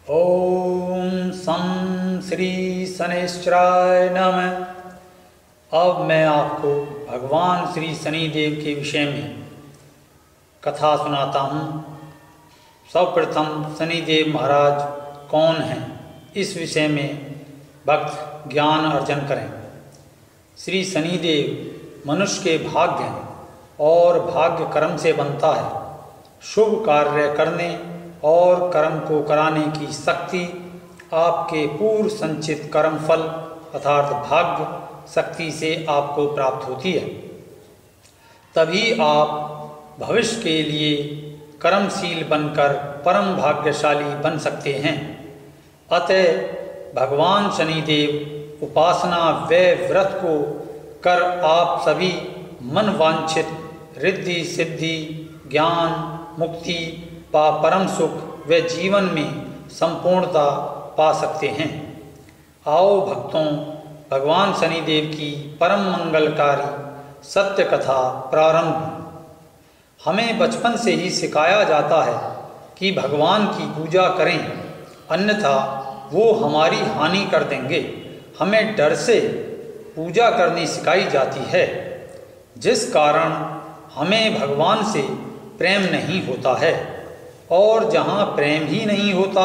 ओम सं श्री शनैश्चराय नमः। अब मैं आपको भगवान श्री शनिदेव के विषय में कथा सुनाता हूँ। सर्वप्रथम शनिदेव महाराज कौन हैं, इस विषय में भक्त ज्ञान अर्जन करें। श्री शनिदेव मनुष्य के भाग्य हैं और भाग्य कर्म से बनता है। शुभ कार्य करने और कर्म को कराने की शक्ति आपके पूर्व संचित कर्म फल अर्थात भाग्य शक्ति से आपको प्राप्त होती है। तभी आप भविष्य के लिए कर्मशील बनकर परम भाग्यशाली बन सकते हैं। अतः भगवान शनिदेव उपासना व व्रत को कर आप सभी मन वांछित रिद्धि सिद्धि ज्ञान मुक्ति परम सुख व जीवन में संपूर्णता पा सकते हैं। आओ भक्तों, भगवान शनिदेव की परम मंगलकारी सत्य कथा प्रारंभ। हमें बचपन से ही सिखाया जाता है कि भगवान की पूजा करें, अन्यथा वो हमारी हानि कर देंगे। हमें डर से पूजा करनी सिखाई जाती है, जिस कारण हमें भगवान से प्रेम नहीं होता है, और जहाँ प्रेम ही नहीं होता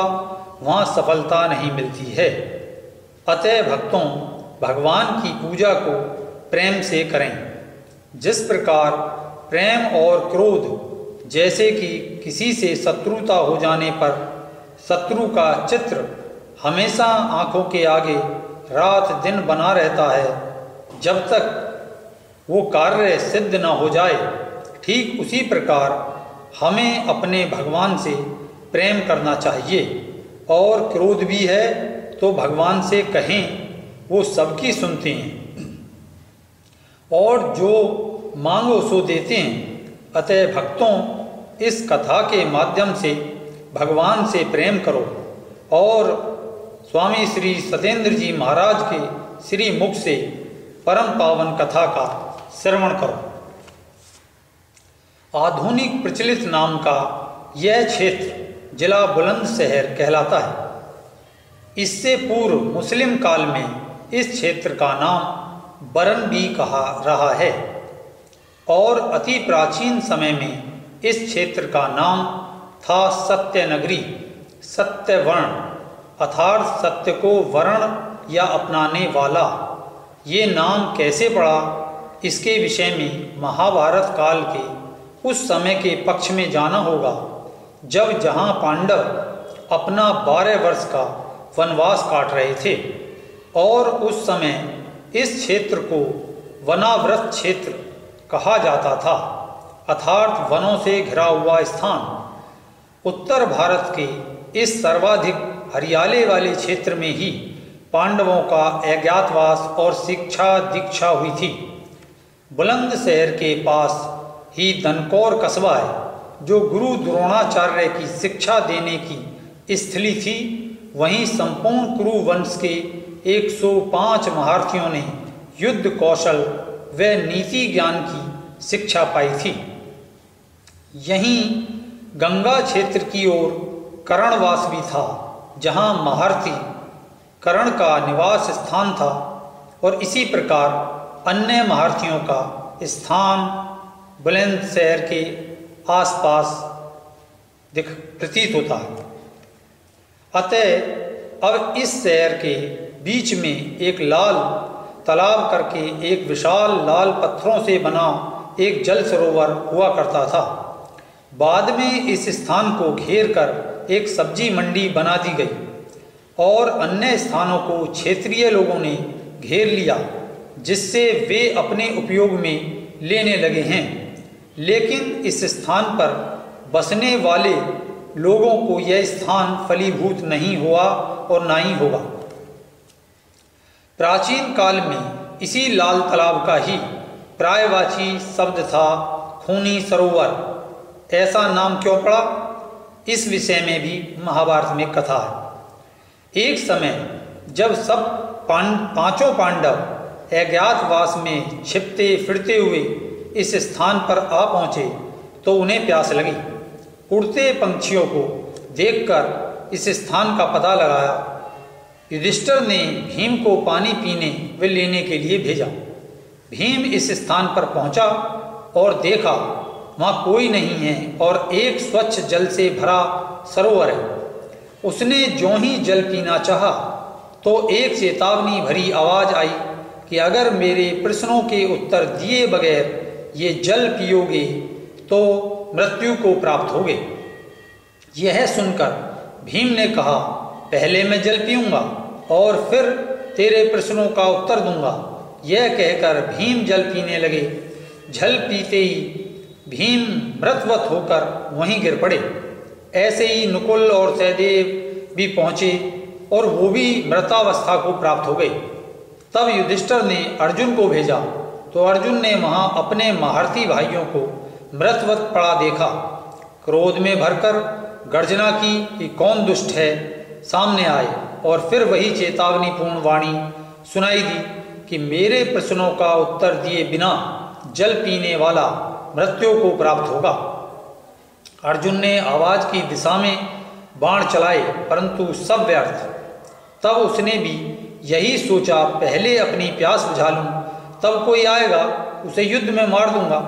वहाँ सफलता नहीं मिलती है। अतः भक्तों, भगवान की पूजा को प्रेम से करें। जिस प्रकार प्रेम और क्रोध, जैसे कि किसी से शत्रुता हो जाने पर शत्रु का चित्र हमेशा आँखों के आगे रात दिन बना रहता है जब तक वो कार्य सिद्ध न हो जाए, ठीक उसी प्रकार हमें अपने भगवान से प्रेम करना चाहिए। और क्रोध भी है तो भगवान से कहें, वो सबकी सुनते हैं और जो मांगो सो देते हैं। अतः भक्तों, इस कथा के माध्यम से भगवान से प्रेम करो और स्वामी श्री सत्येंद्र जी महाराज के श्री मुख से परम पावन कथा का श्रवण करो। आधुनिक प्रचलित नाम का यह क्षेत्र जिला बुलंदशहर कहलाता है। इससे पूर्व मुस्लिम काल में इस क्षेत्र का नाम बरन भी कहा रहा है और अति प्राचीन समय में इस क्षेत्र का नाम था सत्यनगरी। सत्यवर्ण अर्थात सत्य को वर्ण या अपनाने वाला। ये नाम कैसे पड़ा, इसके विषय में महाभारत काल के उस समय के पक्ष में जाना होगा, जब जहाँ पांडव अपना 12 वर्ष का वनवास काट रहे थे और उस समय इस क्षेत्र को वनाव्रत क्षेत्र कहा जाता था, अर्थात वनों से घिरा हुआ स्थान। उत्तर भारत के इस सर्वाधिक हरियाले वाले क्षेत्र में ही पांडवों का अज्ञातवास और शिक्षा दीक्षा हुई थी। बुलंदशहर के पास ही दनकौर कस्बा है, जो गुरु द्रोणाचार्य की शिक्षा देने की स्थली थी। वहीं संपूर्ण कुरु वंश के 105 महारथियों ने युद्ध कौशल व नीति ज्ञान की शिक्षा पाई थी। यहीं गंगा क्षेत्र की ओर कर्णवास भी था, जहां महारथी कर्ण का निवास स्थान था, और इसी प्रकार अन्य महारथियों का स्थान बुलंदशहर के आसपास प्रतीत होता है। अतः अब इस शहर के बीच में एक लाल तालाब करके एक विशाल लाल पत्थरों से बना एक जल सरोवर हुआ करता था। बाद में इस स्थान को घेर कर एक सब्जी मंडी बना दी गई और अन्य स्थानों को क्षेत्रीय लोगों ने घेर लिया, जिससे वे अपने उपयोग में लेने लगे हैं। लेकिन इस स्थान पर बसने वाले लोगों को यह स्थान फलीभूत नहीं हुआ और ना ही होगा। प्राचीन काल में इसी लाल तालाब का ही प्रायवाची शब्द था खूनी सरोवर। ऐसा नाम क्यों पड़ा, इस विषय में भी महाभारत में कथा है। एक समय जब सब पांचों पांडव अज्ञातवास में छिपते फिरते हुए इस स्थान पर आ पहुँचे तो उन्हें प्यास लगी। उड़ते पंछियों को देखकर इस स्थान का पता लगाया। युधिष्ठिर ने भीम को पानी पीने व लेने के लिए भेजा। भीम इस स्थान पर पहुंचा और देखा वहाँ कोई नहीं है और एक स्वच्छ जल से भरा सरोवर है। उसने ज्यों ही जल पीना चाहा तो एक चेतावनी भरी आवाज आई कि अगर मेरे प्रश्नों के उत्तर दिए बगैर ये जल पियोगे तो मृत्यु को प्राप्त होगे। यह सुनकर भीम ने कहा, पहले मैं जल पीऊंगा और फिर तेरे प्रश्नों का उत्तर दूंगा। यह कहकर भीम जल पीने लगे। जल पीते ही भीम मृतवत होकर वहीं गिर पड़े। ऐसे ही नकुल और सहदेव भी पहुंचे और वो भी मृतावस्था को प्राप्त हो गए। तब युधिष्ठिर ने अर्जुन को भेजा तो अर्जुन ने वहां अपने महारथी भाइयों को मृतवत पड़ा देखा। क्रोध में भरकर गर्जना की कि कौन दुष्ट है, सामने आए और फिर वही चेतावनीपूर्ण वाणी सुनाई दी कि मेरे प्रश्नों का उत्तर दिए बिना जल पीने वाला मृत्यु को प्राप्त होगा। अर्जुन ने आवाज की दिशा में बाण चलाए परंतु सब व्यर्थ। तब उसने भी यही सोचा, पहले अपनी प्यास बुझा लूं, तब कोई आएगा उसे युद्ध में मार दूंगा।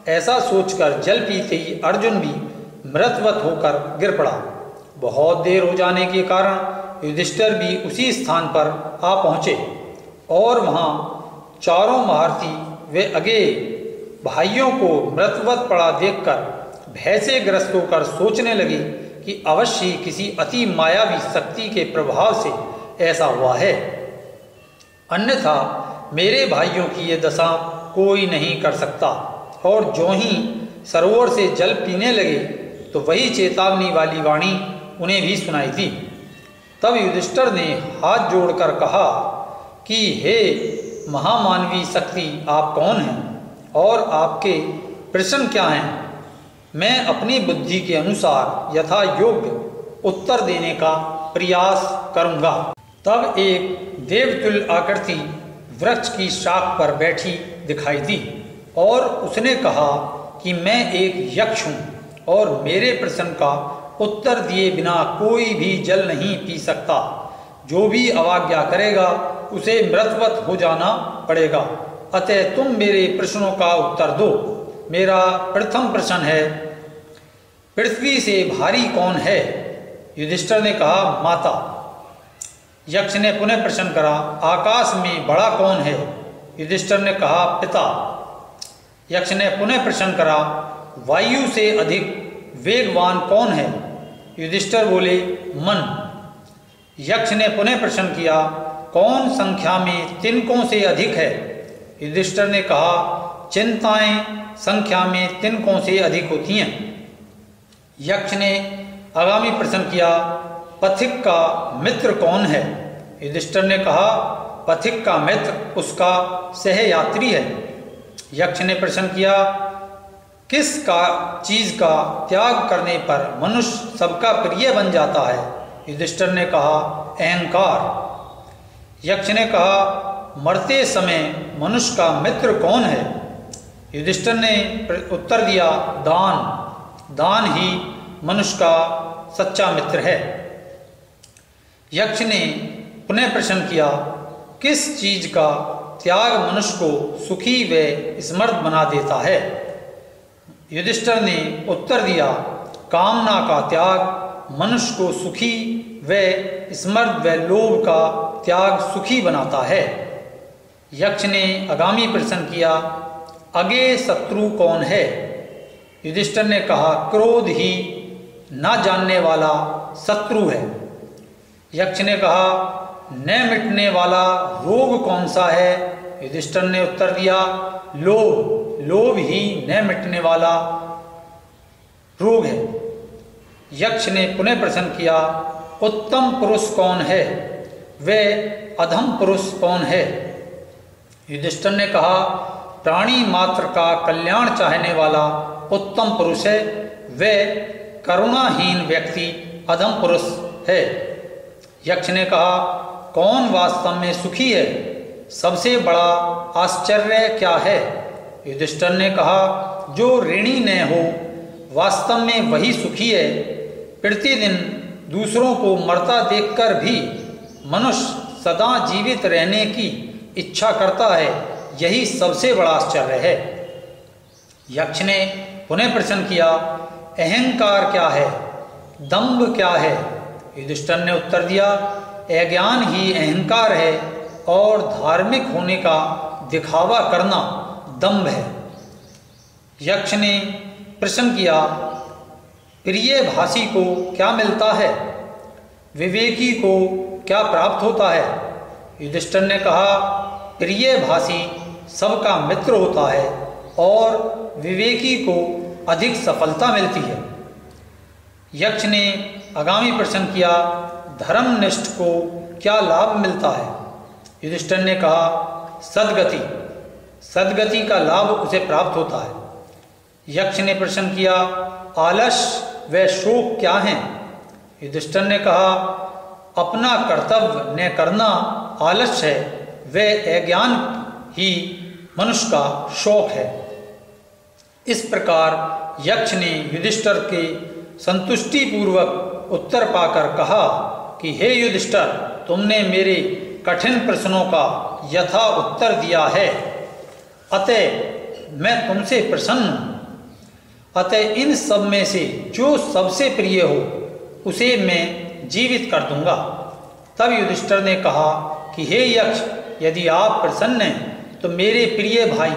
ऐसा सोचकर जल पीते ही अर्जुन भी मृतवत होकर गिर पड़ा। बहुत देर हो जाने के कारण युधिष्ठिर भी उसी स्थान पर आ पहुंचे और वहां चारों महारथी वे अगे भाइयों को मृतवत पड़ा देखकर भय से ग्रस्त होकर सोचने लगे कि अवश्य किसी अति मायावी शक्ति के प्रभाव से ऐसा हुआ है, अन्यथा मेरे भाइयों की ये दशा कोई नहीं कर सकता। और जो ही सरोवर से जल पीने लगे तो वही चेतावनी वाली वाणी उन्हें भी सुनाई दी। तब युधिष्ठिर ने हाथ जोड़कर कहा कि हे महामानवी शक्ति, आप कौन हैं और आपके प्रश्न क्या हैं? मैं अपनी बुद्धि के अनुसार यथा योग्य उत्तर देने का प्रयास करूंगा। तब एक देवतुल्य आकृति वृक्ष की शाख पर बैठी दिखाई दी और उसने कहा कि मैं एक यक्ष हूँ और मेरे प्रश्न का उत्तर दिए बिना कोई भी जल नहीं पी सकता। जो भी अवज्ञा करेगा उसे मृतवत हो जाना पड़ेगा। अतः तुम मेरे प्रश्नों का उत्तर दो। मेरा प्रथम प्रश्न है, पृथ्वी से भारी कौन है? युधिष्ठिर ने कहा, माता। यक्ष ने पुनः प्रश्न करा, आकाश में बड़ा कौन है? युधिष्ठिर ने कहा, पिता। यक्ष ने पुनः प्रश्न करा, वायु से अधिक वेगवान कौन है? युधिष्ठिर बोले, मन। यक्ष ने पुनः प्रश्न किया, कौन संख्या में तिनकों से अधिक है? युधिष्ठिर ने कहा, चिंताएं संख्या में तिनकों से अधिक होती हैं। यक्ष ने आगामी प्रश्न किया, पथिक का मित्र कौन है? युधिष्ठिर ने कहा, पथिक का मित्र उसका सहयात्री है। यक्ष ने प्रश्न किया, किस का चीज का त्याग करने पर मनुष्य सबका प्रिय बन जाता है? युधिष्ठिर ने कहा, अहंकार। यक्ष ने कहा, मरते समय मनुष्य का मित्र कौन है? युधिष्ठिर ने उत्तर दिया, दान। दान ही मनुष्य का सच्चा मित्र है। यक्ष ने पुनः प्रश्न किया, किस चीज का त्याग मनुष्य को सुखी व समर्थ बना देता है? युधिष्ठिर ने उत्तर दिया, कामना का त्याग मनुष्य को सुखी व समर्थ व लोभ का त्याग सुखी बनाता है। यक्ष ने आगामी प्रश्न किया, अगे शत्रु कौन है? युधिष्ठिर ने कहा, क्रोध ही न जानने वाला शत्रु है। यक्ष ने कहा, न मिटने वाला रोग कौन सा है? युधिष्ठिर ने उत्तर दिया, लोभ। लोभ ही न मिटने वाला रोग है। यक्ष ने पुनः प्रश्न किया, उत्तम पुरुष कौन है वे अधम पुरुष कौन है? युधिष्ठिर ने कहा, प्राणी मात्र का कल्याण चाहने वाला उत्तम पुरुष है, वे करुणाहीन व्यक्ति अधम पुरुष है। यक्ष ने कहा, कौन वास्तव में सुखी है? सबसे बड़ा आश्चर्य क्या है? युधिष्ठिर ने कहा, जो ऋणी न हो, वास्तव में वही सुखी है। प्रतिदिन दूसरों को मरता देखकर भी मनुष्य सदा जीवित रहने की इच्छा करता है, यही सबसे बड़ा आश्चर्य है। यक्ष ने पुनः प्रश्न किया, अहंकार क्या है, दंभ क्या है? युधिष्ठिर ने उत्तर दिया, अज्ञान ही अहंकार है और धार्मिक होने का दिखावा करना दंभ है। यक्ष ने प्रश्न किया, प्रिय भाषी को क्या मिलता है, विवेकी को क्या प्राप्त होता है? युधिष्ठिर ने कहा, प्रिय भाषी सबका मित्र होता है और विवेकी को अधिक सफलता मिलती है। यक्ष ने आगामी प्रश्न किया, धर्मनिष्ठ को क्या लाभ मिलता है? युधिष्ठिर ने कहा, सद्गति, सद्गति का लाभ उसे प्राप्त होता है। यक्ष ने प्रश्न किया, आलस्य व शोक क्या हैं? युधिष्ठिर ने कहा, अपना कर्तव्य न करना आलस्य है, वह अज्ञान ही मनुष्य का शौक है। इस प्रकार यक्ष ने युधिष्ठिर के संतुष्टि पूर्वक उत्तर पाकर कहा कि हे युधिष्ठिर, तुमने मेरे कठिन प्रश्नों का यथा उत्तर दिया है, अतः मैं तुमसे प्रसन्न हूँ। अतः इन सब में से जो सबसे प्रिय हो उसे मैं जीवित कर दूंगा। तब युधिष्ठिर ने कहा कि हे यक्ष, यदि आप प्रसन्न हैं तो मेरे प्रिय भाई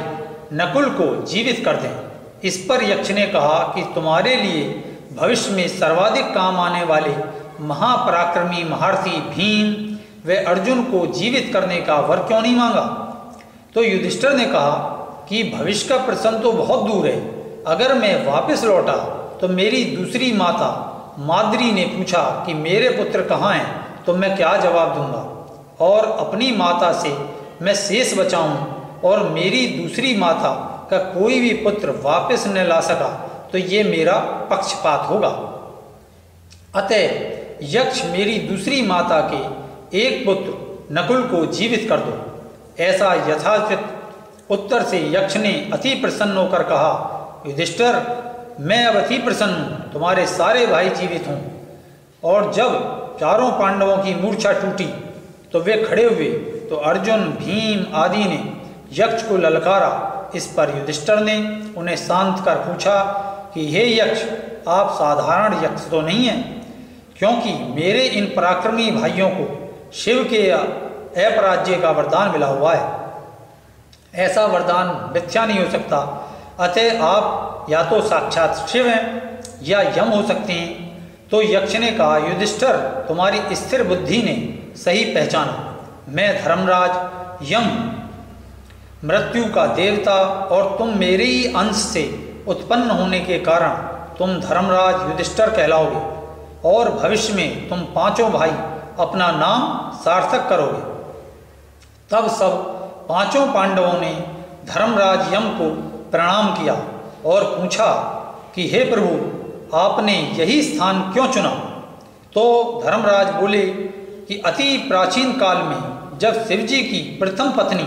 नकुल को जीवित कर दें। इस पर यक्ष ने कहा कि तुम्हारे लिए भविष्य में सर्वाधिक काम आने वाले महापराक्रमी महारथी भीम व अर्जुन को जीवित करने का वर क्यों नहीं मांगा? तो युधिष्ठिर ने कहा कि भविष्य का प्रश्न तो बहुत दूर है। अगर मैं वापस लौटा तो मेरी दूसरी माता माद्री ने पूछा कि मेरे पुत्र कहाँ हैं, तो मैं क्या जवाब दूंगा? और अपनी माता से मैं शेष बचाऊं और मेरी दूसरी माता का कोई भी पुत्र वापस न ला सका तो ये मेरा पक्षपात होगा। अतः यक्ष मेरी दूसरी माता के एक पुत्र नकुल को जीवित कर दो। ऐसा यथाचित उत्तर से यक्ष ने अति प्रसन्न होकर कहा, युधिष्ठिर, मैं अब अति प्रसन्न हूँ, तुम्हारे सारे भाई जीवित हों। और जब चारों पांडवों की मूर्छा टूटी तो वे खड़े हुए तो अर्जुन भीम आदि ने यक्ष को ललकारा। इस पर युधिष्ठिर ने उन्हें शांत कर पूछा कि हे यक्ष, आप साधारण यक्ष तो नहीं हैं, क्योंकि मेरे इन पराक्रमी भाइयों को शिव के अपराज्य का वरदान मिला हुआ है। ऐसा वरदान मिथ्या नहीं हो सकता। अतः आप या तो साक्षात शिव हैं या यम हो सकते हैं। तो यक्ष ने कहा, युधिष्ठिर, तुम्हारी स्थिर बुद्धि ने सही पहचाना। मैं धर्मराज यम, मृत्यु का देवता, और तुम मेरे ही अंश से उत्पन्न होने के कारण तुम धर्मराज युधिष्ठिर कहलाओगे और भविष्य में तुम पांचों भाई अपना नाम सार्थक करोगे। तब सब पांचों पांडवों ने धर्मराज यम को प्रणाम किया और पूछा कि हे प्रभु, आपने यही स्थान क्यों चुना? तो धर्मराज बोले कि अति प्राचीन काल में जब शिवजी की प्रथम पत्नी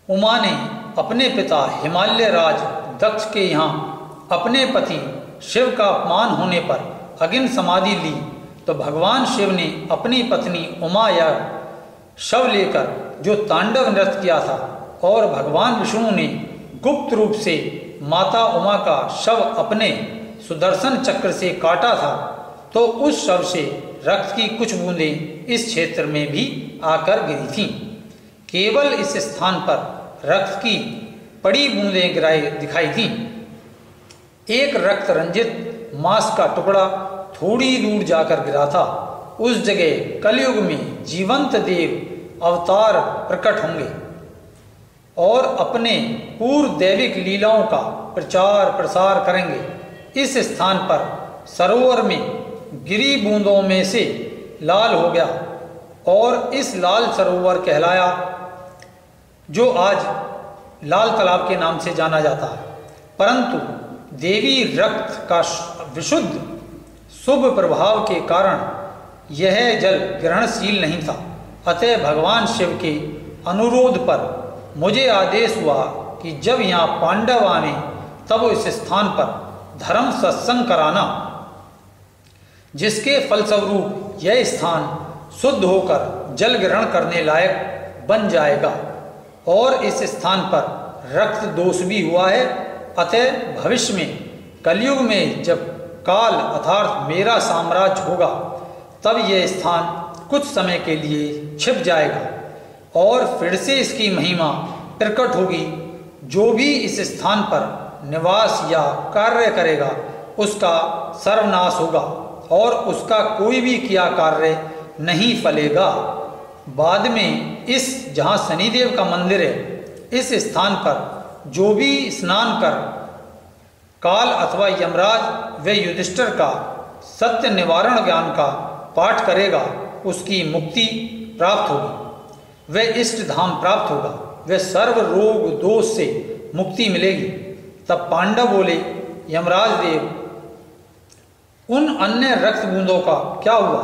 उमा ने अपने पिता हिमालय राज दक्ष के यहाँ अपने पति शिव का अपमान होने पर अग्नि समाधि ली, तो भगवान शिव ने अपनी पत्नी उमा या शव लेकर जो तांडव नृत्य किया था और भगवान विष्णु ने गुप्त रूप से माता उमा का शव अपने सुदर्शन चक्र से काटा था, तो उस शव से रक्त की कुछ बूंदें इस क्षेत्र में भी आकर गिरी थीं। केवल इस स्थान पर रक्त की पड़ी बूंदें गिराई दिखाई थीं। एक रक्त रंजित मांस का टुकड़ा थोड़ी दूर जाकर गिरा था। उस जगह कलयुग में जीवंत देव अवतार प्रकट होंगे और अपने पूर्व दैविक लीलाओं का प्रचार प्रसार करेंगे। इस स्थान पर सरोवर में गिरी बूंदों में से लाल हो गया और इस लाल सरोवर कहलाया, जो आज लाल तालाब के नाम से जाना जाता है। परंतु देवी रक्त का विशुद्ध शुभ प्रभाव के कारण यह जल ग्रहणशील नहीं था। अतः भगवान शिव के अनुरोध पर मुझे आदेश हुआ कि जब यहाँ पांडव आने तब इस स्थान पर धर्म सत्संग कराना। जिसके फलस्वरूप यह स्थान शुद्ध होकर जल ग्रहण करने लायक बन जाएगा। और इस स्थान पर रक्त दोष भी हुआ है। अतः भविष्य में कलयुग में जब काल अर्थात मेरा साम्राज्य होगा, तब यह स्थान कुछ समय के लिए छिप जाएगा और फिर से इसकी महिमा प्रकट होगी। जो भी इस स्थान पर निवास या कार्य करेगा उसका सर्वनाश होगा और उसका कोई भी किया कार्य नहीं फलेगा। बाद में इस जहाँ शनिदेव का मंदिर है, इस स्थान पर जो भी स्नान कर काल अथवा यमराज व युधिष्ठिर का सत्य निवारण ज्ञान का पाठ करेगा, उसकी मुक्ति प्राप्त होगी, वह इष्ट धाम प्राप्त होगा, वह सर्व रोग दोष से मुक्ति मिलेगी। तब पांडव बोले, यमराज देव, उन अन्य रक्त बूंदों का क्या हुआ?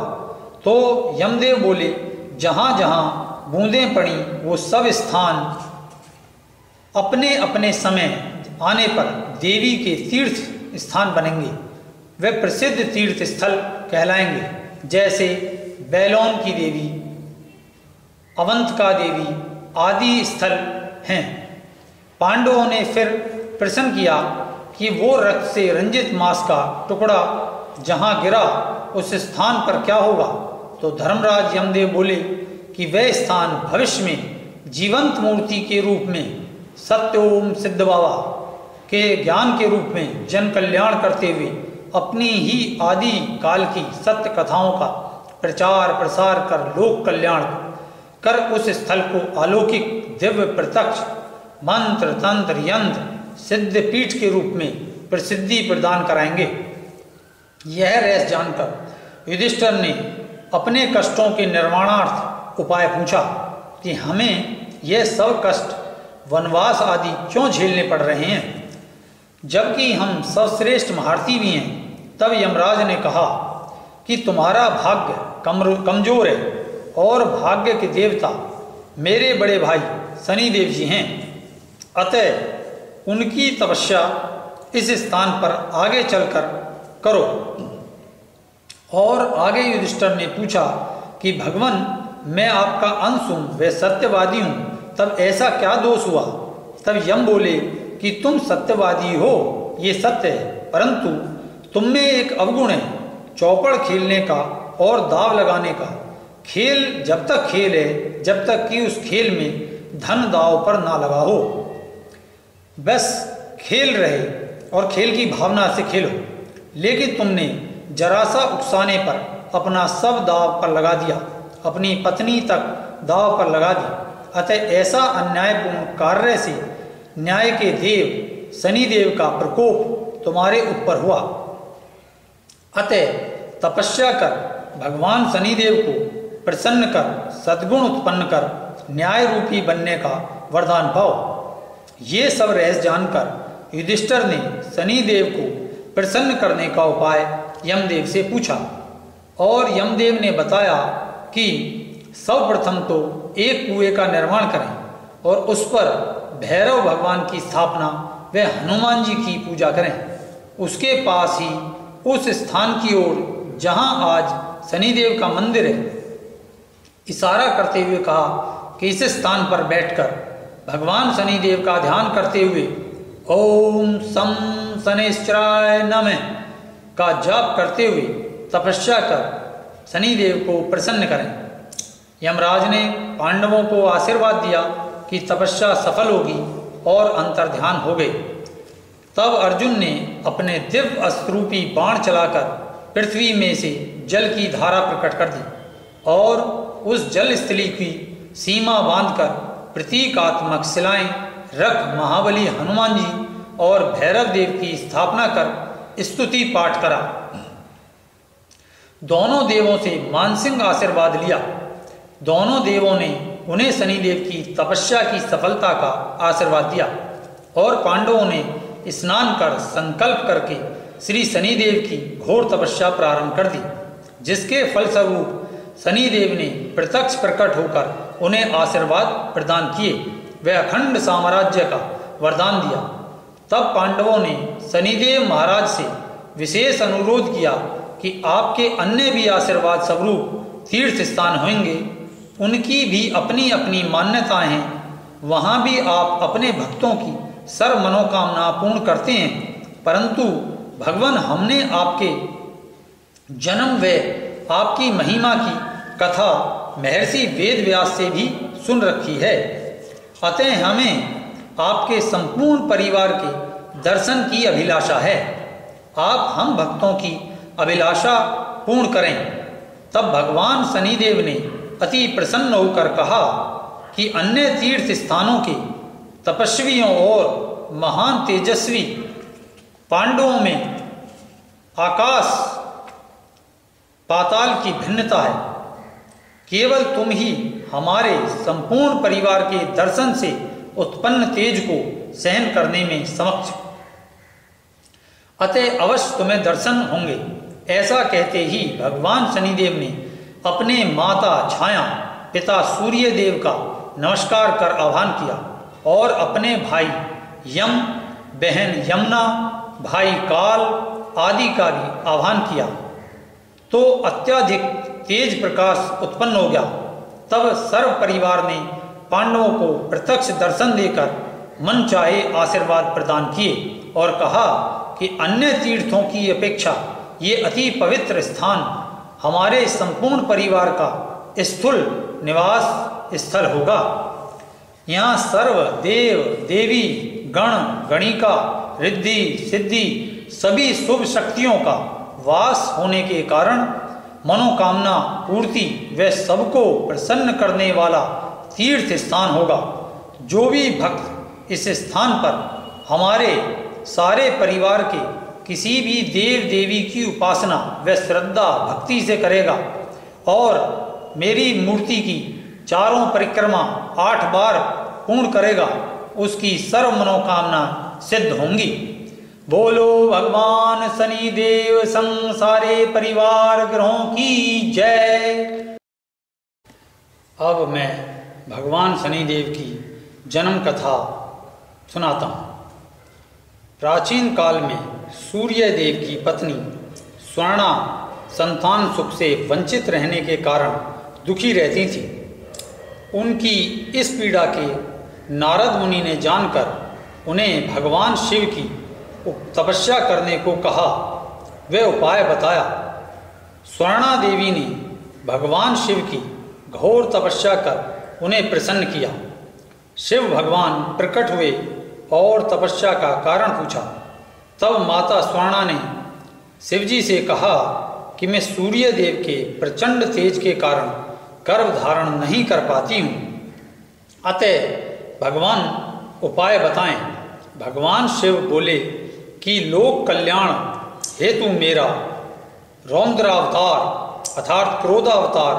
तो यमदेव बोले, जहाँ जहाँ बूंदें पड़ी वो सब स्थान अपने अपने समय आने पर देवी के तीर्थ स्थान बनेंगे। वे प्रसिद्ध तीर्थ स्थल कहलाएंगे, जैसे बैलोन की देवी, अवंतिका देवी आदि स्थल हैं। पांडवों ने फिर प्रश्न किया कि वो रक्त से रंजित मांस का टुकड़ा जहाँ गिरा उस स्थान पर क्या होगा? तो धर्मराज यमदेव बोले कि वह स्थान भविष्य में जीवंत मूर्ति के रूप में सत्योम सिद्ध बाबा के ज्ञान के रूप में जन कल्याण करते हुए अपनी ही आदि काल की सत्य कथाओं का प्रचार प्रसार कर लोक कल्याण कर उस स्थल को अलौकिक दिव्य प्रत्यक्ष मंत्र तंत्र यंत्र सिद्ध पीठ के रूप में प्रसिद्धि प्रदान कराएंगे। यह रहस्य जानकर युधिष्ठिर ने अपने कष्टों के निर्माणार्थ उपाय पूछा कि हमें यह सब कष्ट वनवास आदि क्यों झेलने पड़ रहे हैं, जबकि हम सर्वश्रेष्ठ महारथी भी हैं। तब यमराज ने कहा कि तुम्हारा भाग्य कमजोर है और भाग्य के देवता मेरे बड़े भाई शनिदेव जी हैं। अतः उनकी तपस्या इस स्थान पर आगे चलकर करो। और आगे युधिष्ठिर ने पूछा कि भगवान, मैं आपका अंश हूँ, वे सत्यवादी हूँ, तब ऐसा क्या दोष हुआ? तब यम बोले कि तुम सत्यवादी हो, ये सत्य है, परंतु तुम में एक अवगुण है, चौपड़ खेलने का और दाव लगाने का। खेल जब तक खेल है, जब तक कि उस खेल में धन दाव पर ना लगा हो। बस खेल रहे और खेल की भावना से खेलो, लेकिन तुमने जरा सा उकसाने पर अपना सब दाव पर लगा दिया, अपनी पत्नी तक दाव पर लगा दी। अतः ऐसा अन्यायपूर्ण कार्य से न्याय के देव शनिदेव का प्रकोप तुम्हारे ऊपर हुआ। अतः तपस्या कर भगवान शनिदेव को प्रसन्न कर सद्गुण उत्पन्न कर न्याय रूपी बनने का वरदान पाओ। ये सब रहस्य जानकर युधिष्ठिर ने शनिदेव को प्रसन्न करने का उपाय यमदेव से पूछा और यमदेव ने बताया कि सर्वप्रथम तो एक कुएं का निर्माण करें और उस पर भैरव भगवान की स्थापना व हनुमान जी की पूजा करें। उसके पास ही उस स्थान की ओर जहां आज शनिदेव का मंदिर है, इशारा करते हुए कहा कि इस स्थान पर बैठकर भगवान शनिदेव का ध्यान करते हुए ओम सम शनिश्चराय नमः का जाप करते हुए तपस्या कर शनिदेव को प्रसन्न करें। यमराज ने पांडवों को आशीर्वाद दिया कि तपस्या सफल होगी और अंतर्ध्यान हो गए। तब अर्जुन ने अपने दिव्य अस्त्रूपी बाण चलाकर पृथ्वी में से जल की धारा प्रकट कर दी और उस जल स्थली की सीमा बांधकर प्रतीकात्मक शिलाएं रख महाबली हनुमान जी और भैरव देव की स्थापना कर स्तुति पाठ करा। दोनों देवों से मानसिक आशीर्वाद लिया। दोनों देवों ने उन्हें शनिदेव की तपस्या की सफलता का आशीर्वाद दिया और पांडवों ने स्नान कर संकल्प करके श्री शनिदेव की घोर तपस्या प्रारंभ कर दी, जिसके फलस्वरूप शनिदेव ने प्रत्यक्ष प्रकट होकर उन्हें आशीर्वाद प्रदान किए व अखंड साम्राज्य का वरदान दिया। तब पांडवों ने शनिदेव महाराज से विशेष अनुरोध किया कि आपके अन्य भी आशीर्वाद स्वरूप तीर्थ स्थान होंगे, उनकी भी अपनी अपनी मान्यताएं हैं। वहाँ भी आप अपने भक्तों की सर्व मनोकामना पूर्ण करते हैं, परंतु भगवान हमने आपके जन्म व आपकी महिमा की कथा महर्षि वेद व्यास से भी सुन रखी है। अतः हमें आपके संपूर्ण परिवार के दर्शन की अभिलाषा है। आप हम भक्तों की अभिलाषा पूर्ण करें। तब भगवान शनिदेव ने अति प्रसन्न होकर कहा कि अन्य तीर्थ स्थानों के तपस्वियों और महान तेजस्वी पांडवों में आकाश पाताल की भिन्नता है। केवल तुम ही हमारे संपूर्ण परिवार के दर्शन से उत्पन्न तेज को सहन करने में समक्ष, अतः अवश्य तुम्हें दर्शन होंगे। ऐसा कहते ही भगवान शनिदेव ने अपने माता छाया, पिता सूर्य देव का नमस्कार कर आह्वान किया और अपने भाई यम, बहन यमुना, भाई काल आदि का भी आह्वान किया, तो अत्यधिक तेज प्रकाश उत्पन्न हो गया। तब सर्व परिवार ने पांडवों को प्रत्यक्ष दर्शन देकर मन चाहे आशीर्वाद प्रदान किए और कहा कि अन्य तीर्थों की अपेक्षा ये अति पवित्र स्थान हमारे संपूर्ण परिवार का स्थूल निवास स्थल होगा। यहाँ सर्व देव देवी गण गणिका रिद्धि सिद्धि सभी शुभ शक्तियों का वास होने के कारण मनोकामना पूर्ति व सबको प्रसन्न करने वाला तीर्थ स्थान होगा। जो भी भक्त इस स्थान पर हमारे सारे परिवार के किसी भी देव देवी की उपासना व श्रद्धा भक्ति से करेगा और मेरी मूर्ति की चारों परिक्रमा 8 बार पूर्ण करेगा, उसकी सर्व मनोकामना सिद्ध होंगी। बोलो भगवान शनिदेव संसारे परिवार ग्रहों की जय। अब मैं भगवान शनिदेव की जन्म कथा सुनाता हूँ। प्राचीन काल में सूर्य देव की पत्नी स्वर्णा संतान सुख से वंचित रहने के कारण दुखी रहती थी। उनकी इस पीड़ा के नारद मुनि ने जानकर उन्हें भगवान शिव की तपस्या करने को कहा। वह उपाय बताया। स्वर्णा देवी ने भगवान शिव की घोर तपस्या कर उन्हें प्रसन्न किया। शिव भगवान प्रकट हुए और तपस्या का कारण पूछा। तब माता स्वर्णा ने शिवजी से कहा कि मैं सूर्य देव के प्रचंड तेज के कारण गर्भ धारण नहीं कर पाती हूँ, अतः भगवान उपाय बताएं। भगवान शिव बोले कि लोक कल्याण हेतु मेरा रौद्रावतार अर्थात क्रोधावतार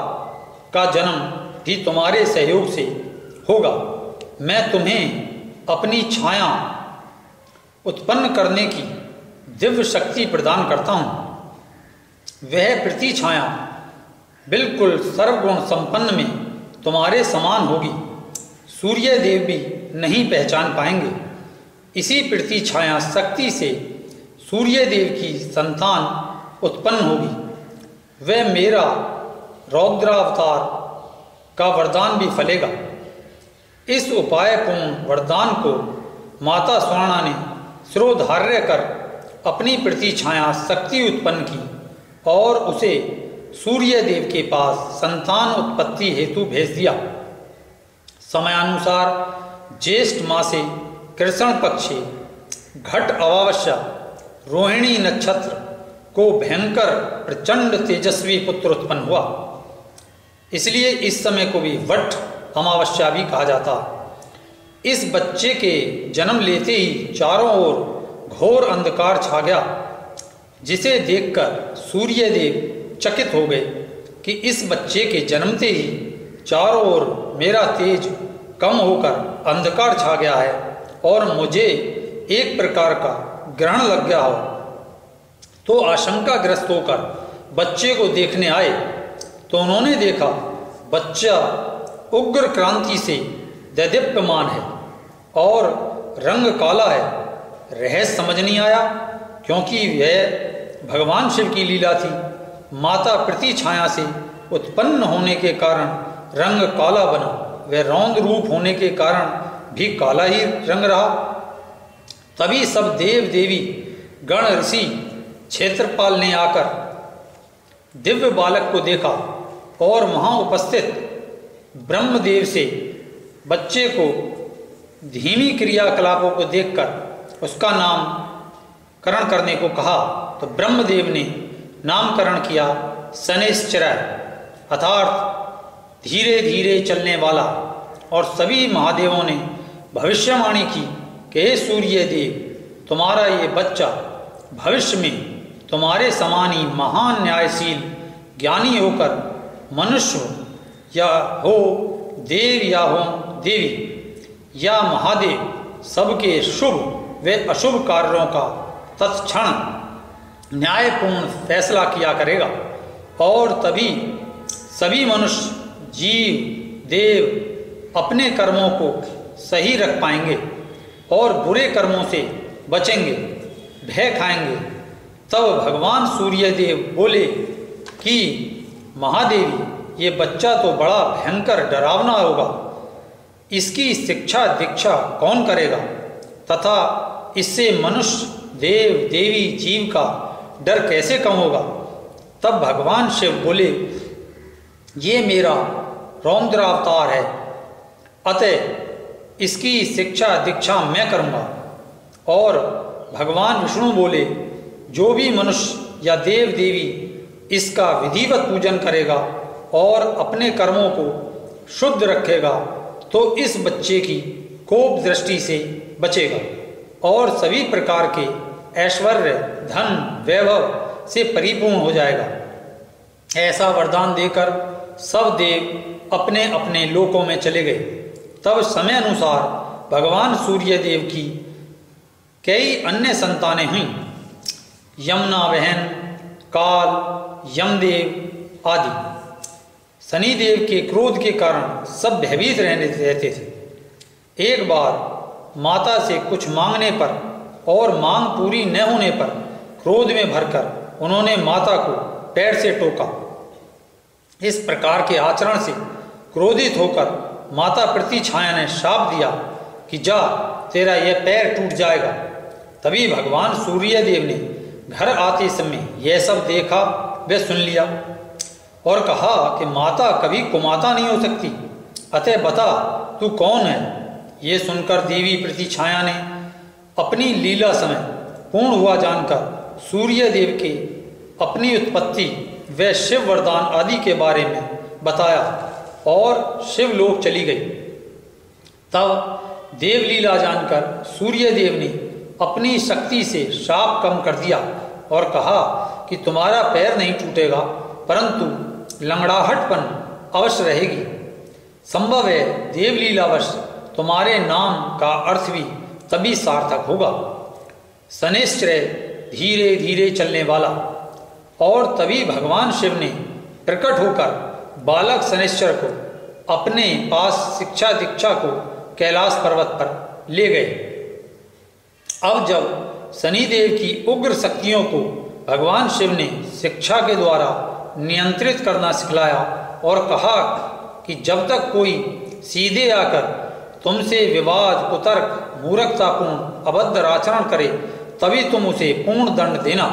का जन्म भी तुम्हारे सहयोग से होगा। मैं तुम्हें अपनी छाया उत्पन्न करने की दिव्य शक्ति प्रदान करता हूँ। वह प्रति छाया बिल्कुल सर्वगुण संपन्न में तुम्हारे समान होगी। सूर्य देव भी नहीं पहचान पाएंगे। इसी प्रति छाया शक्ति से सूर्य देव की संतान उत्पन्न होगी। वह मेरा रौद्रावतार का वरदान भी फलेगा। इस उपाय पूर्ण वरदान को माता स्वर्णा ने शिरोधार्य कर अपनी प्रति छाया शक्ति उत्पन्न की और उसे सूर्य देव के पास संतान उत्पत्ति हेतु भेज दिया। समयानुसार ज्येष्ठ मासे कृष्ण पक्षे घट अमावस्या रोहिणी नक्षत्र को भयंकर प्रचंड तेजस्वी पुत्र उत्पन्न हुआ। इसलिए इस समय को भी वट अमावस्या भी कहा जाता। इस बच्चे के जन्म लेते ही चारों ओर घोर अंधकार छा गया, जिसे देखकर सूर्य देव चकित हो गए कि इस बच्चे के जन्मते ही चारों ओर मेरा तेज कम होकर अंधकार छा गया है और मुझे एक प्रकार का ग्रहण लग गया हो। तो आशंकाग्रस्त होकर बच्चे को देखने आए तो उन्होंने देखा बच्चा उग्र क्रांति से दैदीप्यमान है और रंग काला है। रहस्य समझ नहीं आया, क्योंकि वह भगवान शिव की लीला थी। माता प्रति छाया से उत्पन्न होने के कारण रंग काला बना, वह रौद्र रूप होने के कारण भी काला ही रंग रहा। तभी सब देव देवी गण ऋषि क्षेत्रपाल ने आकर दिव्य बालक को देखा और वहां उपस्थित ब्रह्मदेव से बच्चे को धीमी क्रियाकलापों को देखकर उसका नामकरण करने को कहा। तो ब्रह्मदेव ने नामकरण किया शनैश्चराय, अर्थात धीरे धीरे चलने वाला। और सभी महादेवों ने भविष्यवाणी की कि हे सूर्य देव, तुम्हारा ये बच्चा भविष्य में तुम्हारे समान ही महान न्यायशील ज्ञानी होकर मनुष्य या हो, देव या हो देवी या महादेव, सबके शुभ व अशुभ कार्यों का तत्क्षण न्यायपूर्ण फैसला किया करेगा। और तभी सभी मनुष्य जीव देव अपने कर्मों को सही रख पाएंगे और बुरे कर्मों से बचेंगे, भय खाएंगे। तब भगवान सूर्यदेव बोले कि महादेवी, ये बच्चा तो बड़ा भयंकर डरावना होगा, इसकी शिक्षा दीक्षा कौन करेगा तथा इससे मनुष्य देव देवी जीव का डर कैसे कम होगा। तब भगवान शिव बोले, ये मेरा रौद्रावतार है, अतः इसकी शिक्षा दीक्षा मैं करूँगा। और भगवान विष्णु बोले, जो भी मनुष्य या देव देवी इसका विधिवत पूजन करेगा और अपने कर्मों को शुद्ध रखेगा तो इस बच्चे की कोप दृष्टि से बचेगा और सभी प्रकार के ऐश्वर्य धन वैभव से परिपूर्ण हो जाएगा। ऐसा वरदान देकर सब देव अपने अपने लोकों में चले गए। तब समय अनुसार भगवान सूर्य देव की कई अन्य संतानें हुईं, यमुना बहन, काल, यमदेव आदि। शनिदेव के क्रोध के कारण सब भयभीत रहते थे। एक बार माता से कुछ मांगने पर और मांग पूरी न होने पर क्रोध में भरकर उन्होंने माता को पैर से टोका। इस प्रकार के आचरण से क्रोधित होकर माता प्रति छाया ने शाप दिया कि जा, तेरा यह पैर टूट जाएगा। तभी भगवान सूर्यदेव ने घर आते समय यह सब देखा व सुन लिया और कहा कि माता कभी कुमाता नहीं हो सकती, अतः बता तू कौन है। ये सुनकर देवी प्रति छाया ने अपनी लीला समय पूर्ण हुआ जानकर सूर्य देव के अपनी उत्पत्ति व शिव वरदान आदि के बारे में बताया और शिवलोक चली गई। तब देवलीला जानकर सूर्य देव ने अपनी शक्ति से शाप कम कर दिया और कहा कि तुम्हारा पैर नहीं टूटेगा, परंतु लंगड़ाहटपन अवश्य रहेगी। संभव है देवलीलावश तुम्हारे नाम का अर्थ भी तभी सार्थक होगा। शनैश्चर धीरे धीरे चलने वाला। और तभी भगवान शिव ने प्रकट होकर बालक शनैश्चर को अपने पास शिक्षा दीक्षा को कैलाश पर्वत पर ले गए। अब जब शनिदेव की उग्र शक्तियों को भगवान शिव ने शिक्षा के द्वारा नियंत्रित करना सिखलाया और कहा कि जब तक कोई सीधे आकर तुमसे विवाद कुतर्क मूर्खतापूर्ण अभद्र आचरण करे तभी तुम उसे पूर्ण दंड देना।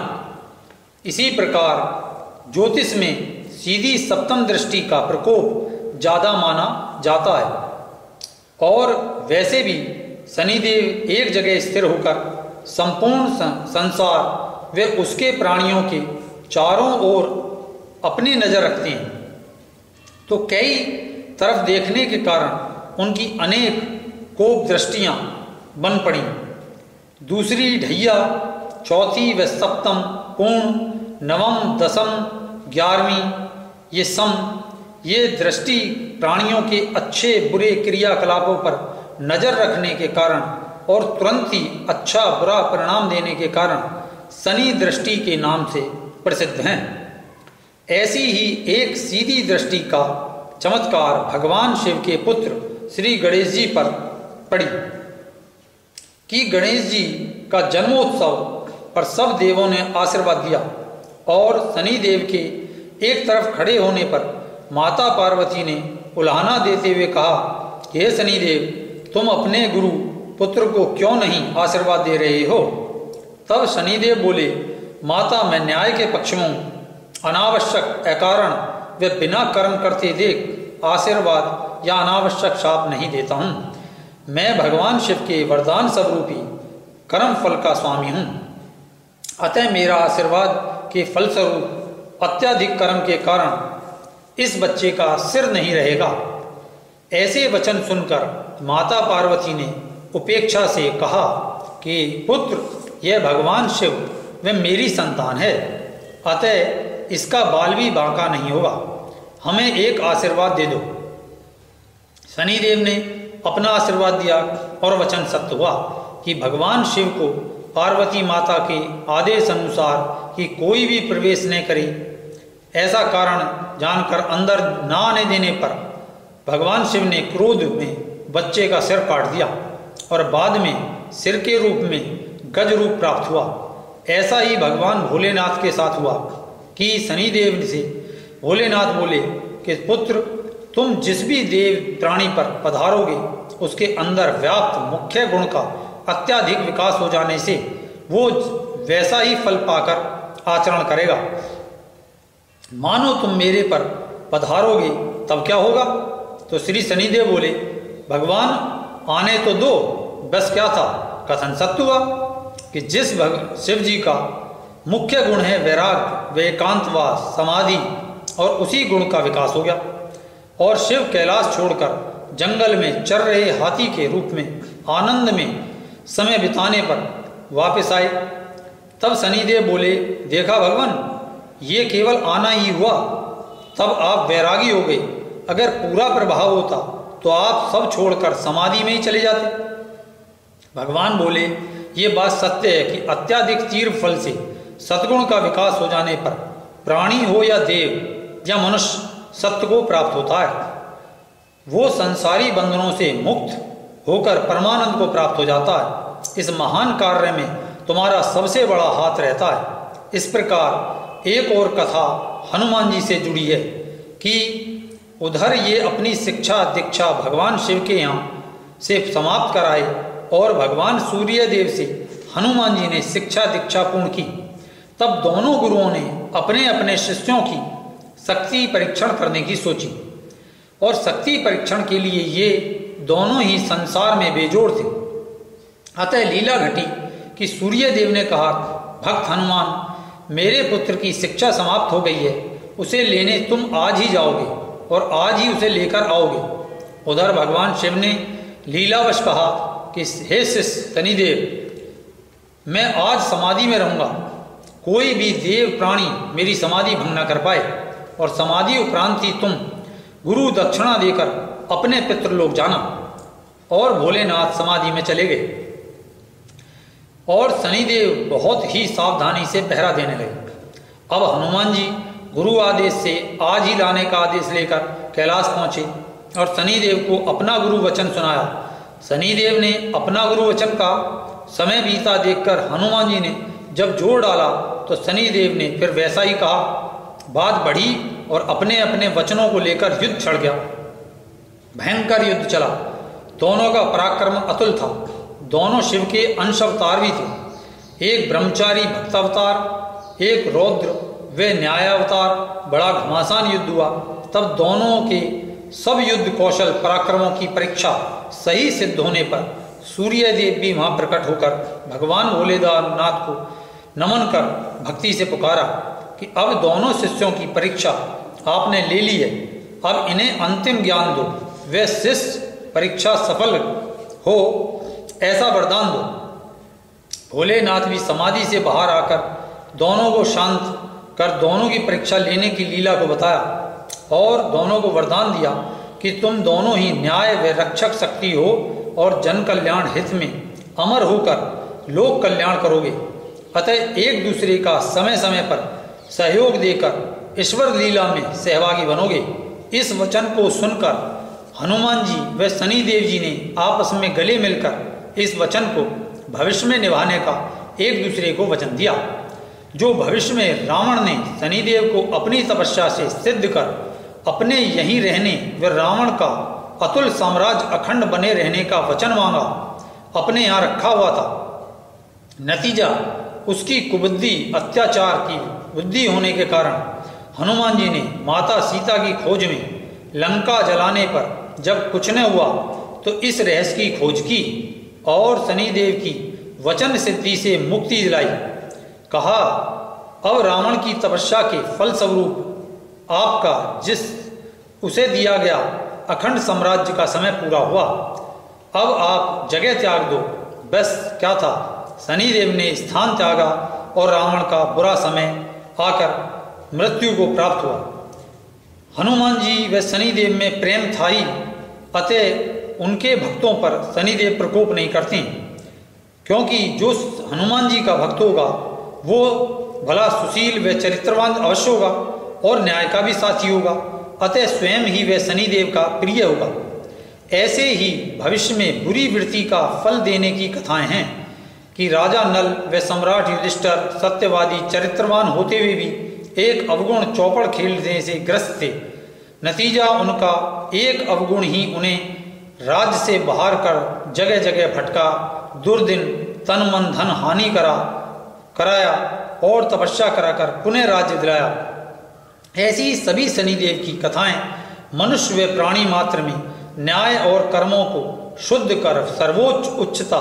इसी प्रकार ज्योतिष में सीधी सप्तम दृष्टि का प्रकोप ज़्यादा माना जाता है। और वैसे भी शनिदेव एक जगह स्थिर होकर संपूर्ण संसार व उसके प्राणियों के चारों ओर अपनी नज़र रखते हैं, तो कई तरफ देखने के कारण उनकी अनेक कोप दृष्टियाँ बन पड़ी। दूसरी ढैया, चौथी व सप्तम, पूर्ण, नवम, दसम, 11वीं ये सम, ये दृष्टि प्राणियों के अच्छे बुरे क्रियाकलापों पर नज़र रखने के कारण और तुरंत ही अच्छा बुरा परिणाम देने के कारण शनि दृष्टि के नाम से प्रसिद्ध हैं। ऐसी ही एक सीधी दृष्टि का चमत्कार भगवान शिव के पुत्र श्री गणेश जी पर पड़ी कि गणेश जी का जन्मोत्सव पर सब देवों ने आशीर्वाद दिया और शनिदेव के एक तरफ खड़े होने पर माता पार्वती ने उल्हाना देते हुए कहा, हे शनिदेव, तुम अपने गुरु पुत्र को क्यों नहीं आशीर्वाद दे रहे हो? तब शनिदेव बोले, माता, मैं न्याय के पक्ष में हूँ। अनावश्यक अकारण व बिना कर्म करते देख आशीर्वाद या अनावश्यक शाप नहीं देता हूँ। मैं भगवान शिव के वरदान स्वरूपी कर्म फल का स्वामी हूँ, अतः मेरा आशीर्वाद के फलस्वरूप अत्यधिक कर्म के कारण इस बच्चे का सिर नहीं रहेगा। ऐसे वचन सुनकर माता पार्वती ने उपेक्षा से कहा कि पुत्र, यह भगवान शिव व मेरी संतान है, अतः इसका बाल भी बांका नहीं होगा। हमें एक आशीर्वाद दे दो। शनिदेव ने अपना आशीर्वाद दिया और वचन सत्य हुआ कि भगवान शिव को पार्वती माता के आदेश अनुसार कि कोई भी प्रवेश न करे, ऐसा कारण जानकर अंदर न आने देने पर भगवान शिव ने क्रोध में बच्चे का सिर काट दिया और बाद में सिर के रूप में गज रूप प्राप्त हुआ। ऐसा ही भगवान भोलेनाथ के साथ हुआ कि शनिदेव से भोलेनाथ बोले कि पुत्र, तुम जिस भी देव प्राणी पर पधारोगे उसके अंदर व्याप्त मुख्य गुण का अत्यधिक विकास हो जाने से वो वैसा ही फल पाकर आचरण करेगा। मानो तुम मेरे पर पधारोगे तब क्या होगा? तो श्री शनिदेव बोले, भगवान आने तो दो, बस क्या था? कथन सत्य हुआ कि जिस शिव जी का मुख्य गुण है वैराग्य, एकांतवास, समाधि, और उसी गुण का विकास हो गया और शिव कैलाश छोड़कर जंगल में चर रहे हाथी के रूप में आनंद में समय बिताने पर वापस आए। तब शनिदेव बोले, देखा भगवान, ये केवल आना ही हुआ, तब आप वैरागी हो गए। अगर पूरा प्रभाव होता तो आप सब छोड़कर समाधि में ही चले जाते। भगवान बोले, ये बात सत्य है कि अत्यधिक तीव्र फल से सद्गुण का विकास हो जाने पर प्राणी हो या देव या मनुष्य सत्य को प्राप्त होता है। वो संसारी बंधनों से मुक्त होकर परमानंद को प्राप्त हो जाता है। इस महान कार्य में तुम्हारा सबसे बड़ा हाथ रहता है। इस प्रकार एक और कथा हनुमान जी से जुड़ी है कि उधर ये अपनी शिक्षा दीक्षा भगवान शिव के यहाँ से समाप्त कराए और भगवान सूर्य देव से हनुमान जी ने शिक्षा दीक्षा पूर्ण की। तब दोनों गुरुओं ने अपने अपने शिष्यों की शक्ति परीक्षण करने की सोची और शक्ति परीक्षण के लिए ये दोनों ही संसार में बेजोड़ थे। अतः लीला घटी कि सूर्य देव ने कहा, भक्त हनुमान, मेरे पुत्र की शिक्षा समाप्त हो गई है, उसे लेने तुम आज ही जाओगे और आज ही उसे लेकर आओगे। उधर भगवान शिव ने लीलावश कहा कि हे शिष्य शनिदेव, मैं आज समाधि में रहूँगा, कोई भी देव प्राणी मेरी समाधि भंग न कर पाए और समाधि उपरांत ही तुम गुरु दक्षिणा देकर अपने पितृलोक जाना। और भोलेनाथ समाधि में चले गए और शनिदेव बहुत ही सावधानी से पहरा देने लगे। अब हनुमान जी गुरु आदेश से आज ही लाने का आदेश लेकर कैलाश पहुंचे और शनिदेव को अपना गुरु वचन सुनाया। शनिदेव ने अपना गुरु वचन का समय बीता देखकर हनुमान जी ने जब जोर डाला तो शनिदेव ने फिर वैसा ही कहा। बात बढ़ी और अपने अपने वचनों को लेकर युद्ध छिड़ गया। भयंकर युद्ध चला। दोनों का पराक्रम अतुल था। दोनों शिव के अंश अवतार भी थे। एक ब्रह्मचारी भक्त अवतार, एक रौद्र व न्याय अवतार। बड़ा घमासान युद्ध हुआ। तब दोनों के सब युद्ध कौशल पराक्रमों की परीक्षा सही सिद्ध होने पर सूर्य देव भी वहां प्रकट होकर भगवान भोलेनाथ को नमन कर भक्ति से पुकारा कि अब दोनों शिष्यों की परीक्षा आपने ले ली है, अब इन्हें अंतिम ज्ञान दो, वे शिष्य परीक्षा सफल हो ऐसा वरदान दो। भोलेनाथ भी समाधि से बाहर आकर दोनों को शांत कर दोनों की परीक्षा लेने की लीला को बताया और दोनों को वरदान दिया कि तुम दोनों ही न्याय व रक्षक शक्ति हो और जन कल्याण हित में अमर होकर लोक कल्याण करोगे। अतः एक दूसरे का समय समय पर सहयोग देकर ईश्वर लीला में सहभागी बनोगे। इस वचन को सुनकर हनुमान जी व शनिदेव जी ने आपस में गले मिलकर इस वचन को भविष्य में निभाने का एक दूसरे को वचन दिया। जो भविष्य में रावण ने शनिदेव को अपनी तपस्या से सिद्ध कर अपने यहीं रहने व रावण का अतुल साम्राज्य अखंड बने रहने का वचन मांगा, अपने यहाँ रखा हुआ था। नतीजा उसकी कुबुद्धि अत्याचार की बुद्धि होने के कारण हनुमान जी ने माता सीता की खोज में लंका जलाने पर जब कुछ न हुआ तो इस रहस्य की खोज की और शनिदेव की वचन सिद्धि से मुक्ति दिलाई। कहा, अब रावण की तपस्या के फलस्वरूप आपका जिस उसे दिया गया अखंड साम्राज्य का समय पूरा हुआ, अब आप जगह त्याग दो। बस क्या था, शनिदेव ने स्थान त्यागा और रावण का बुरा समय आकर मृत्यु को प्राप्त हुआ। हनुमान जी व शनिदेव में प्रेम था ही, अतः उनके भक्तों पर शनिदेव प्रकोप नहीं करते, क्योंकि जो हनुमान जी का भक्त होगा वो भला सुशील व चरित्रवान अवश्य होगा और न्याय का भी साथी होगा, अतः स्वयं ही वह शनिदेव का प्रिय होगा। ऐसे ही भविष्य में बुरी वृत्ति का फल देने की कथाएं हैं कि राजा नल व सम्राट युधिष्ठिर सत्यवादी चरित्रवान होते हुए भी एक अवगुण चौपड़ खेलने से ग्रस्त थे। नतीजा उनका एक अवगुण ही उन्हें राज्य से बाहर कर जगह जगह भटका, दुर्दिन तन मन धन हानि कराया और तपस्या कराकर पुनः राज्य दिलाया। ऐसी सभी शनिदेव की कथाएं मनुष्य व प्राणी मात्र में न्याय और कर्मों को शुद्ध कर सर्वोच्च उच्चता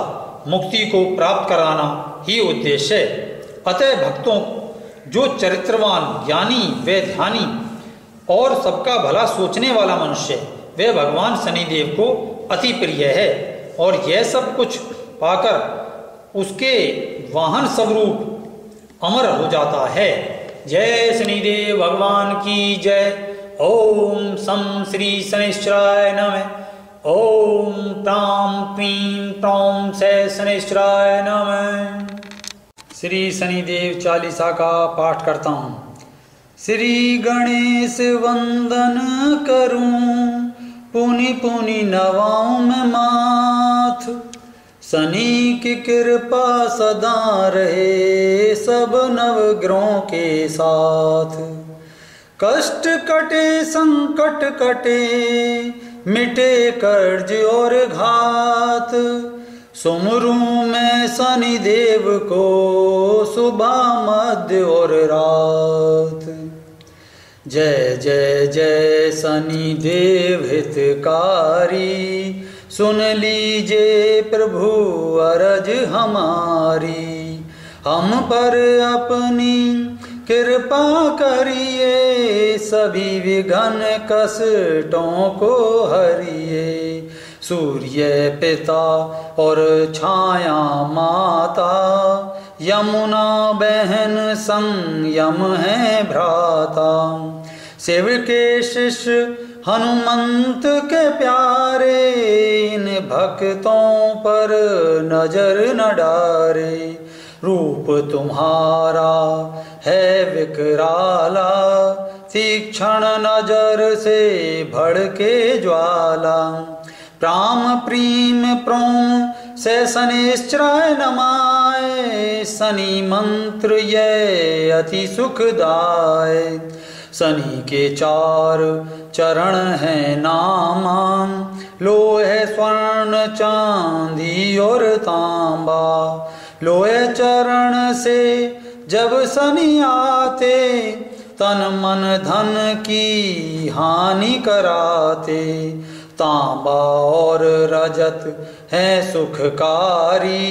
मुक्ति को प्राप्त कराना ही उद्देश्य है। अतः भक्तों जो चरित्रवान ज्ञानी व ध्यानी और सबका भला सोचने वाला मनुष्य वे भगवान शनिदेव को अति प्रिय है और यह सब कुछ पाकर उसके वाहन स्वरूप अमर हो जाता है। जय शनिदेव भगवान की जय। ओम सम श्री शनिश्चराय नमः। ओम प्राम प्रीं प्रौं से शनिश्चराय नमः। श्री शनिदेव चालीसा का पाठ करता हूँ। श्री गणेश वंदन करूं, पुनि पुनि नवाऊं मैं माथ। शनि की कृपा सदा रहे सब नवग्रहों के साथ। कष्ट कटे संकट कटे, मिटे कर्ज और घात। सुमरूं मैं शनिदेव को सुबह मध्य और रात। जय जय जय शनिदेव हितकारी, सुन लीजिए प्रभु अरज हमारी। हम पर अपनी कृपा करिए, सभी विघ्न कष्टों को हरिए। सूर्य पिता और छाया माता, यमुना बहन संयम है भ्राता। शिव के शिष्य हनुमंत के प्यारे, इन भक्तों पर नजर न डारे। रूप तुम्हारा है विकराला, तीक्ष्ण नजर से भड़के ज्वाला। प्राम प्रीम प्रों से शनिश्चराय नमाय, शनि मंत्र ये अति सुखदाय। शनि के चार चरण है नामा, लोहे स्वर्ण चांदी और तांबा। लोहे चरण से जब शनि आते, तन मन धन की हानि कराते। तांबा और रजत है सुखकारी,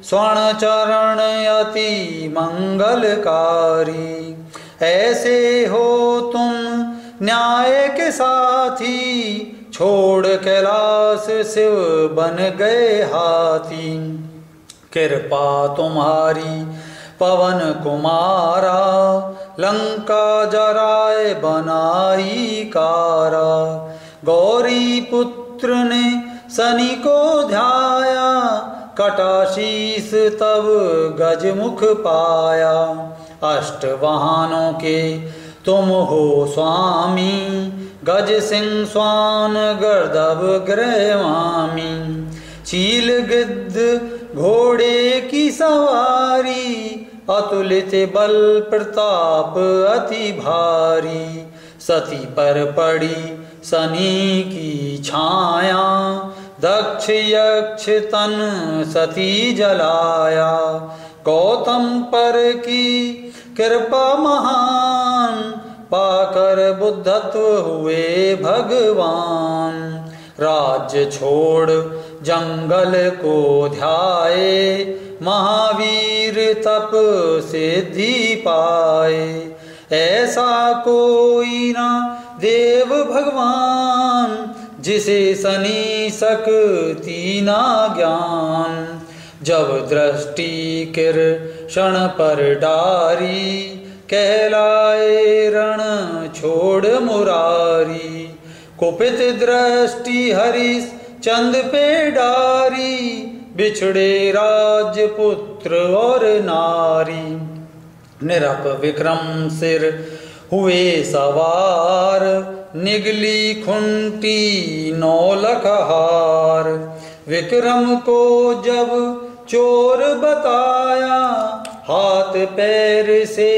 स्वर्ण चरण अति मंगलकारी। ऐसे हो तुम न्याय के साथी, छोड़ कैलाश शिव बन गए हाथी। कृपा तुम्हारी पवन कुमारा, लंका जराए बनाई कारा। गौरी पुत्र ने शनि को ध्याया, कटाशीष तब गजमुख पाया। अष्ट वाहनों के तुम हो स्वामी, गज सिंह स्वान गर्दभ गृहवामी। चील गिद्ध घोड़े की सवारी, अतुलित बल प्रताप अति भारी। सती पर पड़ी शनि की छाया, दक्ष यक्ष तन सती जलाया। गौतम पर की कृपा महान, पाकर बुद्धत्व हुए भगवान। राज्य छोड़ जंगल को ध्याए, महावीर तप सिद्धि पाए। ऐसा कोई ना देव भगवान, जिसे शनि शक्ति ना ज्ञान। जब दृष्टि कृष्ण पर डारी, कहलाए रण छोड़ मुरारी। कुपित दृष्टि हरिश चंद पे डारी, बिछड़े राजपुत्र और नारी। निरप विक्रम सिर हुए सवार, निगली खुंटी नौलख हार। विक्रम को जब चोर बताया, हाथ पैर से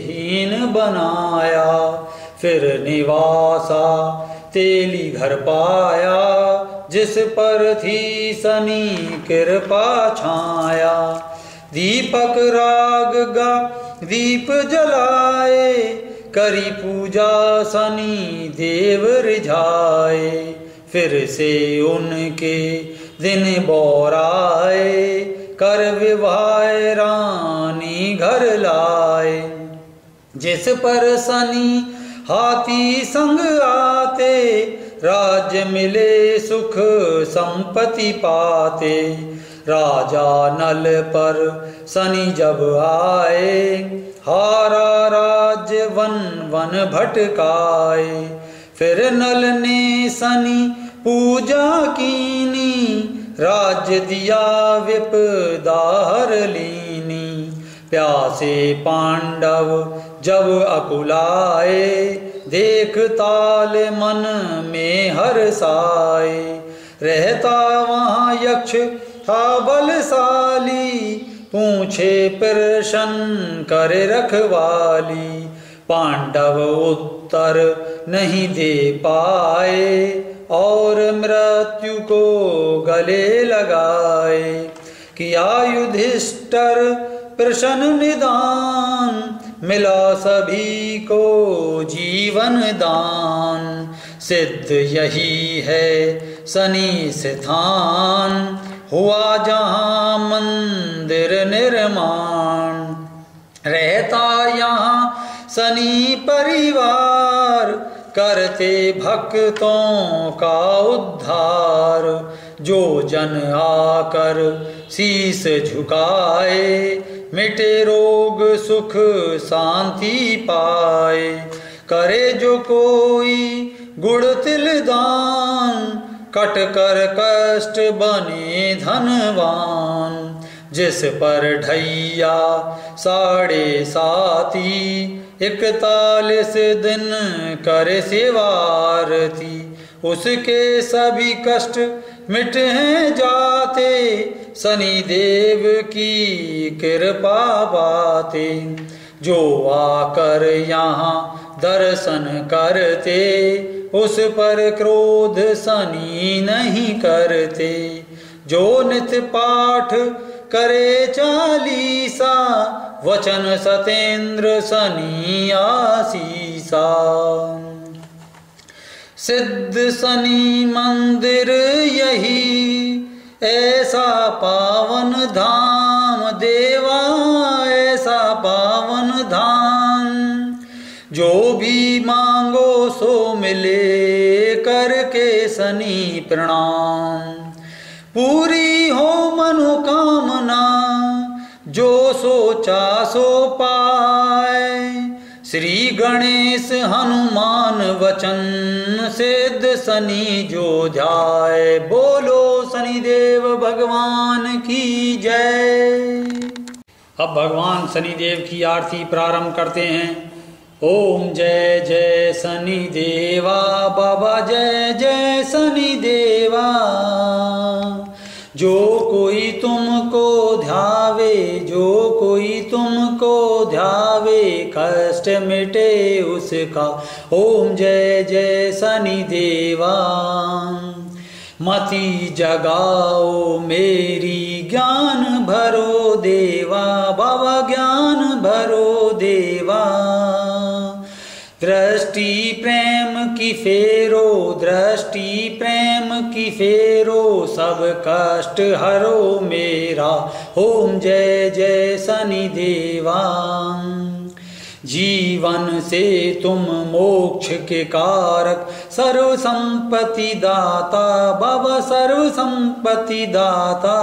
हीन बनाया। फिर निवासा तेली घर पाया, जिस पर थी शनि कृपा छाया। दीपक राग गा दीप जलाए, करी पूजा शनि देव रिझाए। फिर से उनके दिन बौराए, कर विवाह रानी घर लाए। जिस पर शनि हाथी संग आते, राज्य मिले सुख संपत्ति पाते। राजा नल पर शनि जब आए, हारा राज्य वन वन भटकाए। फिर नल ने शनि पूजा कीनी, राज्य दिया विपदा हर लीनी। प्यासे पांडव जब अकुलाए, देख ताल मन में हर्षाए। रहता वहाँ यक्ष था बलशाली, पूछे प्रश्न करे रखवाली। पांडव उत्तर नहीं दे पाए, और मृत्यु को गले लगाए। किया युधिष्ठिर प्रश्न निदान, मिला सभी को जीवन दान। सिद्ध यही है शनि स्थान, हुआ जहाँ मंदिर निर्माण। रहता यहाँ शनि परिवार, करते भक्तों का उद्धार। जो जन आकर शीस झुकाए, मिटे रोग सुख शांति पाए। करे जो कोई गुड़ तिल दान, कट कर कष्ट बने धनवान। जिस पर ढैया 7.5 41 दिन करे सेवारती, उसके सभी कष्ट मिट हैं जाते। शनि देव की कृपा बाते, जो आकर यहाँ दर्शन करते, उस पर क्रोध शनि नहीं करते। जो नित पाठ करे 40, वचन सतेंद्र शनि आशीषा। सिद्ध शनि मंदिर यही, ऐसा पावन धाम देवा, ऐसा पावन धाम। जो भी मांगो सो मिले, करके शनि प्रणाम। पूरी हो मनोकामना, जो सोचा सो पाए। श्री गणेश हनुमान वचन, सिद्ध शनि जो ध्याए। बोलो शनिदेव भगवान की जय। अब भगवान शनिदेव की आरती प्रारंभ करते हैं। ओम जय जय शनि देवा, बाबा जय जय शनि देवा। जो कोई तुमको ध्यावे, जो कोई कोई तुमको ध्यावे, कष्ट मिटे उसका। ओम जय जय शनि देवा। मति जगाओ मेरी, ज्ञान भरो देवा, बाबा ज्ञान भरो देवा। दृष्टि प्रेम की फेरो, दृष्टि प्रेम की फेरो, सब कष्ट हरो मेरा। ओम जय जय शनि देवा। जीवन से तुम मोक्ष के कारक, सर्व संपत्ति दाता, बाबा सर्व संपत्ति दाता।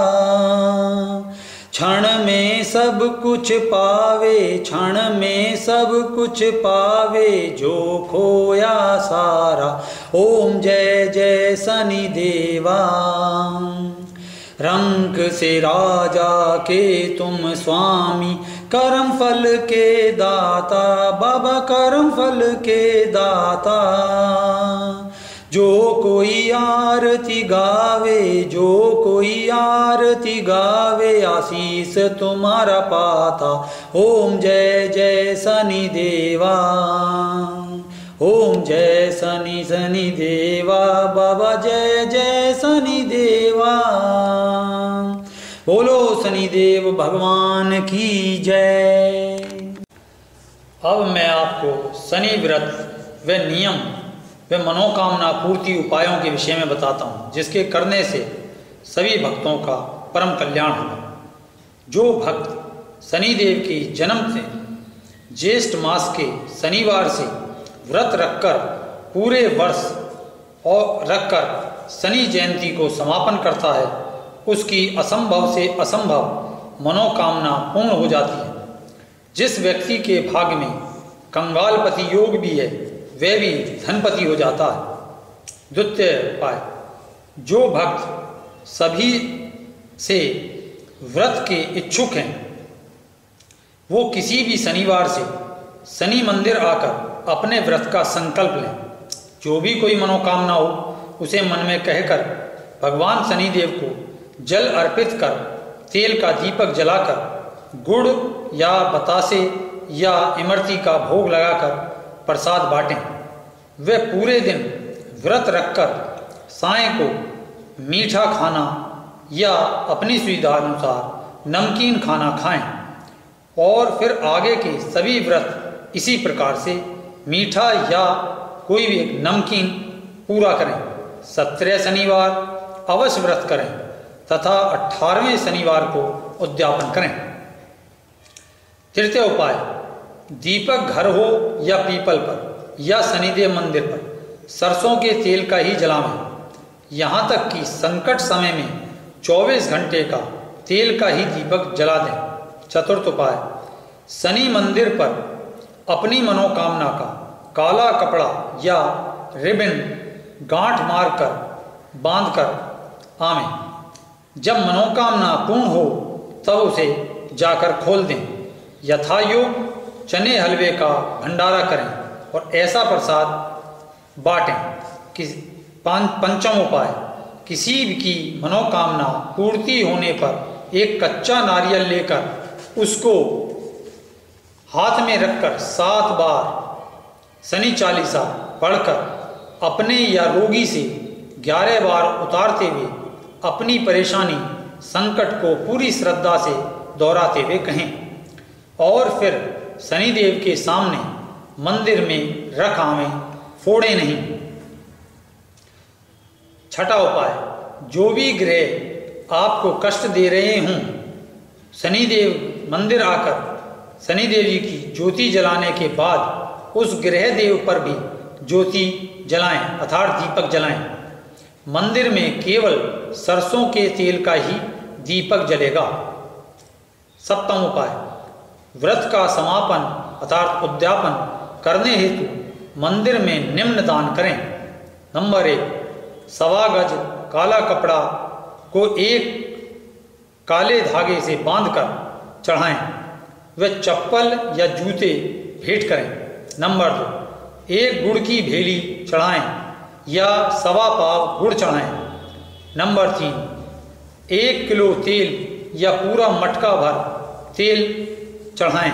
क्षण में सब कुछ पावे, क्षण में सब कुछ पावे, जो खोया सारा। ओम जय जय शनि देवा। रंग से राजा के तुम स्वामी, कर्म फल के दाता, बाबा कर्म फल के दाता। जो कोई आरती गावे, जो कोई आरती गावे, आशीष तुम्हारा पाता। ओम जय जय शनि देवा। ओम जय शनि शनि देवा, बाबा जय जय शनि देवा। बोलो शनिदेव भगवान की जय। अब मैं आपको शनि व्रत व नियम वे मनोकामना पूर्ति उपायों के विषय में बताता हूँ, जिसके करने से सभी भक्तों का परम कल्याण होगा। जो भक्त शनिदेव की जन्म से ज्येष्ठ मास के शनिवार से व्रत रखकर पूरे वर्ष और रखकर शनि जयंती को समापन करता है, उसकी असंभव से असंभव मनोकामना पूर्ण हो जाती है। जिस व्यक्ति के भाग्य में कंगालपति योग भी है, वह भी धनपति हो जाता है। द्वितीय उपाय, जो भक्त सभी से व्रत के इच्छुक हैं, वो किसी भी शनिवार से शनि मंदिर आकर अपने व्रत का संकल्प लें। जो भी कोई मनोकामना हो, उसे मन में कहकर भगवान शनिदेव को जल अर्पित कर, तेल का दीपक जलाकर, गुड़ या बतासे या इमरती का भोग लगाकर प्रसाद बांटें। वे पूरे दिन व्रत रखकर साय को मीठा खाना या अपनी सुविधा अनुसार नमकीन खाना खाएं और फिर आगे के सभी व्रत इसी प्रकार से मीठा या कोई भी एक नमकीन पूरा करें। 17 शनिवार अवश्य व्रत करें तथा 18वें शनिवार को उद्यापन करें। तृतीय उपाय, दीपक घर हो या पीपल पर या शनिदेव मंदिर पर सरसों के तेल का ही जलावें। यहाँ तक कि संकट समय में 24 घंटे का तेल का ही दीपक जला दें। चतुर्थ उपाय, शनि मंदिर पर अपनी मनोकामना का काला कपड़ा या रिबन गांठ मारकर बांधकर आवें। जब मनोकामना पूर्ण हो तब उसे जाकर खोल दें। यथायोग चने हलवे का भंडारा करें और ऐसा प्रसाद बांटें। पंचम उपाय, किसी की मनोकामना पूर्ति होने पर एक कच्चा नारियल लेकर उसको हाथ में रखकर 7 बार शनि चालीसा पढ़कर अपने या रोगी से 11 बार उतारते हुए अपनी परेशानी संकट को पूरी श्रद्धा से दोहराते हुए कहें और फिर शनिदेव के सामने मंदिर में रख आवें, फोड़े नहीं। छठा उपाय, जो भी ग्रह आपको कष्ट दे रहे हों, शनिदेव मंदिर आकर शनिदेव जी की ज्योति जलाने के बाद उस ग्रह देव पर भी ज्योति जलाएं अर्थात दीपक जलाएं। मंदिर में केवल सरसों के तेल का ही दीपक जलेगा। सप्तम उपाय, व्रत का समापन अर्थात उद्यापन करने हेतु मंदिर में निम्न दान करें। नंबर 1, 1.25 गज काला कपड़ा को एक काले धागे से बांधकर चढ़ाएं। वे चप्पल या जूते भेंट करें। नंबर 2, एक गुड़ की भेली चढ़ाएं या 1.25 पाव गुड़ चढ़ाएं। नंबर 3, 1 किलो तेल या पूरा मटका भर तेल चढ़ाएं,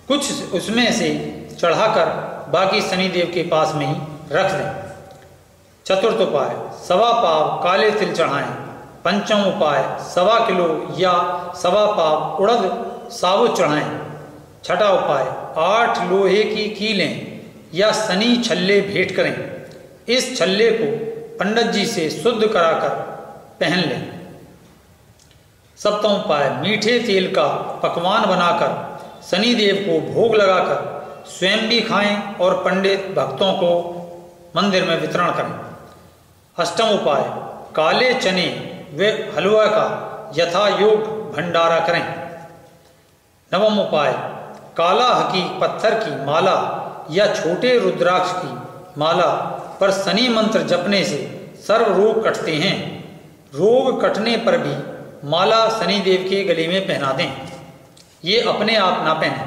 कुछ उसमें से चढ़ाकर बाकी शनिदेव के पास में ही रख दें। चतुर्थ उपाय, 1.25 पाव काले तिल चढ़ाएं। पंचम उपाय, 1.25 किलो या 1.25 पाव उड़द साबुत चढ़ाएं। छठा उपाय, 8 लोहे की कीलें या शनि छल्ले भेंट करें। इस छल्ले को पंडित जी से शुद्ध कराकर पहन लें। सप्तम उपाय, मीठे तेल का पकवान बनाकर शनिदेव को भोग लगाकर स्वयं भी खाएं और पंडित भक्तों को मंदिर में वितरण करें। अष्टम उपाय, काले चने व हलवा का यथा योग भंडारा करें। नवम उपाय, काला हकीक पत्थर की माला या छोटे रुद्राक्ष की माला पर शनि मंत्र जपने से सर्व रोग कटते हैं। रोग कटने पर भी माला शनिदेव के गले में पहना दें, ये अपने आप ना पहने।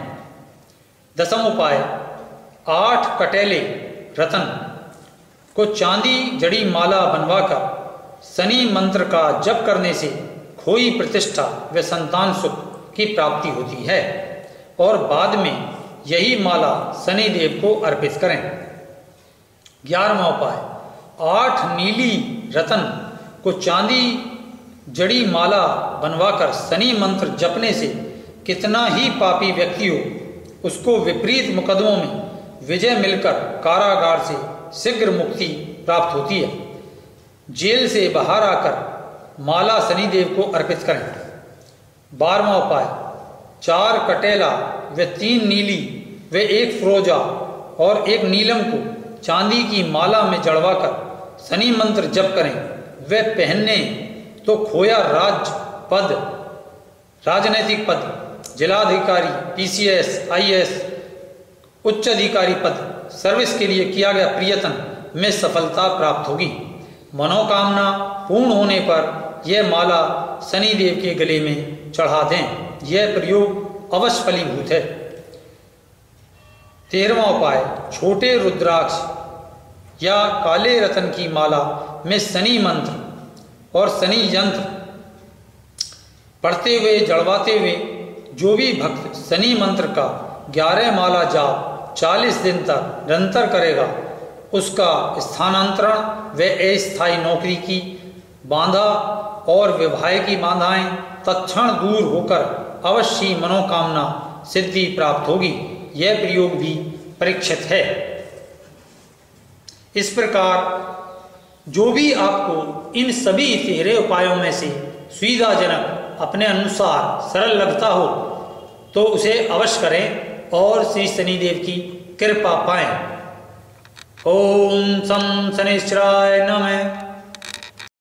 दसम उपाय, 8 कटेले रतन को चांदी जड़ी माला बनवाकर शनि मंत्र का जप करने से खोई प्रतिष्ठा व संतान सुख की प्राप्ति होती है और बाद में यही माला शनिदेव को अर्पित करें। 11वां उपाय, 8 नीली रतन को चांदी जड़ी माला बनवाकर शनि मंत्र जपने से कितना ही पापी व्यक्ति हो, उसको विपरीत मुकदमों में विजय मिलकर कारागार से शीघ्र मुक्ति प्राप्त होती है। जेल से बाहर आकर माला शनिदेव को अर्पित करें। 12वां उपाय, 4 कटेला व 3 नीली व 1 फिरोजा और 1 नीलम को चांदी की माला में जड़वाकर शनि मंत्र जप करें। वे पहनने तो खोया राज पद, राजनैतिक पद, जिलाधिकारी, PCS, IAS, उच्च अधिकारी पद, सर्विस के लिए किया गया प्रयत्न में सफलता प्राप्त होगी। मनोकामना पूर्ण होने पर यह माला शनिदेव के गले में चढ़ा दें। यह प्रयोग अवश्य फलीभूत है। 13वां उपाय, छोटे रुद्राक्ष या काले रतन की माला में शनि मंत्र और शनि यंत्र पढ़ते हुए जड़वाते हुए जो भी भक्त शनि मंत्र का 11 माला जाप 40 दिन तक निरंतर करेगा, उसका स्थानांतरण व अस्थायी नौकरी की बाधा और विवाह की बाधाएं तत्क्षण दूर होकर अवश्य मनोकामना सिद्धि प्राप्त होगी। यह प्रयोग भी परीक्षित है। इस प्रकार जो भी आपको इन सभी 13 उपायों में से सुविधाजनक अपने अनुसार सरल लगता हो तो उसे अवश्य करें और श्री शनिदेव की कृपा पाएं। ओम शं शनिश्चराय नमः।